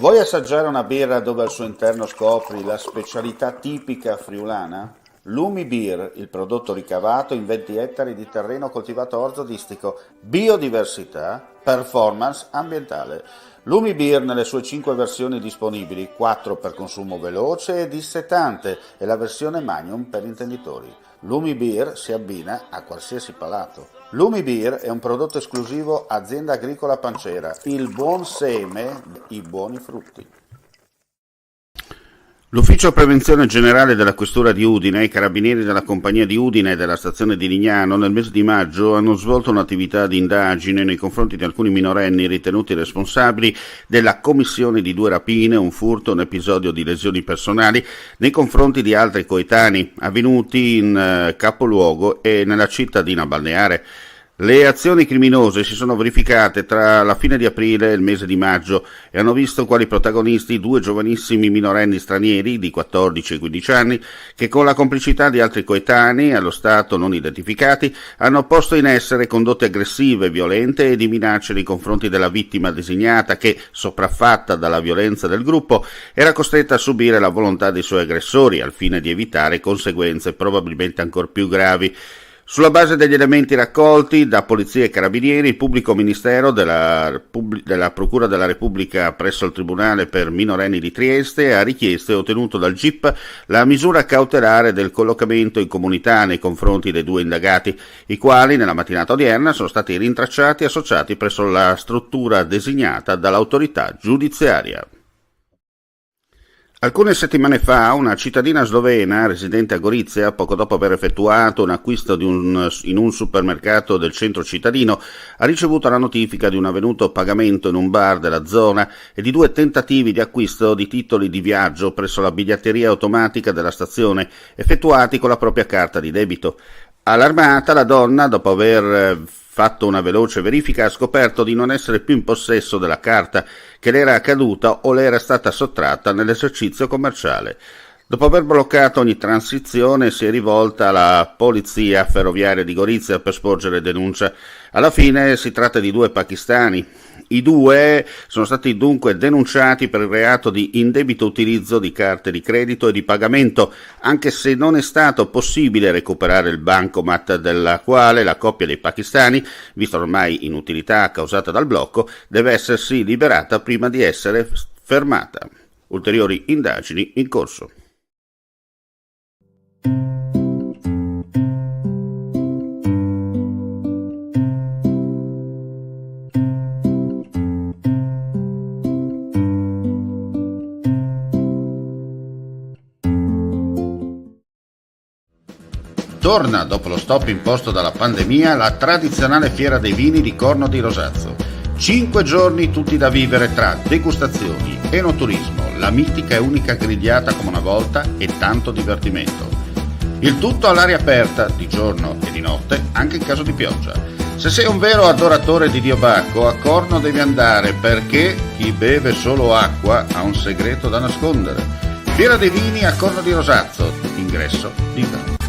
Vuoi assaggiare una birra dove al suo interno scopri la specialità tipica friulana? Lumi Beer, il prodotto ricavato in 20 ettari di terreno coltivato orzo-distico, biodiversità, performance ambientale. Lumi Beer nelle sue 5 versioni disponibili, 4 per consumo veloce e dissetante e la versione Magnum per intenditori. Lumi Beer si abbina a qualsiasi palato. Lumi Beer è un prodotto esclusivo Azienda Agricola Pancera, il buon seme, i buoni frutti. L'Ufficio Prevenzione Generale della Questura di Udine e i Carabinieri della Compagnia di Udine e della Stazione di Lignano nel mese di maggio hanno svolto un'attività di indagine nei confronti di alcuni minorenni ritenuti responsabili della commissione di 2 rapine, un furto e un episodio di lesioni personali nei confronti di altri coetanei avvenuti in capoluogo e nella cittadina balneare. Le azioni criminose si sono verificate tra la fine di aprile e il mese di maggio e hanno visto quali protagonisti 2 giovanissimi minorenni stranieri di 14 e 15 anni che con la complicità di altri coetanei, allo stato non identificati, hanno posto in essere condotte aggressive, violente e di minacce nei confronti della vittima designata che, sopraffatta dalla violenza del gruppo, era costretta a subire la volontà dei suoi aggressori al fine di evitare conseguenze probabilmente ancor più gravi. Sulla base degli elementi raccolti da Polizia e Carabinieri, il Pubblico Ministero della Procura della Repubblica presso il Tribunale per minorenni di Trieste ha richiesto e ottenuto dal GIP la misura cautelare del collocamento in comunità nei confronti dei 2 indagati, i quali nella mattinata odierna sono stati rintracciati e associati presso la struttura designata dall'autorità giudiziaria. Alcune settimane fa una cittadina slovena residente a Gorizia, poco dopo aver effettuato un acquisto in un supermercato del centro cittadino, ha ricevuto la notifica di un avvenuto pagamento in un bar della zona e di 2 tentativi di acquisto di titoli di viaggio presso la biglietteria automatica della stazione, effettuati con la propria carta di debito. Allarmata, la donna, dopo aver fatto una veloce verifica, ha scoperto di non essere più in possesso della carta, che le era caduta o le era stata sottratta nell'esercizio commerciale. Dopo aver bloccato ogni transizione, si è rivolta alla Polizia Ferroviaria di Gorizia per sporgere denuncia. Alla fine si tratta di 2 pakistani. I 2 sono stati dunque denunciati per il reato di indebito utilizzo di carte di credito e di pagamento, anche se non è stato possibile recuperare il bancomat della quale la coppia dei pakistani, vista ormai inutilità causata dal blocco, deve essersi liberata prima di essere fermata. Ulteriori indagini in corso. Torna, dopo lo stop imposto dalla pandemia, la tradizionale fiera dei vini di Corno di Rosazzo. 5 giorni tutti da vivere tra degustazioni, enoturismo, la mitica e unica grigliata come una volta e tanto divertimento. Il tutto all'aria aperta, di giorno e di notte, anche in caso di pioggia. Se sei un vero adoratore di Dio Bacco, a Corno devi andare perché chi beve solo acqua ha un segreto da nascondere. Fiera dei vini a Corno di Rosazzo, ingresso libero.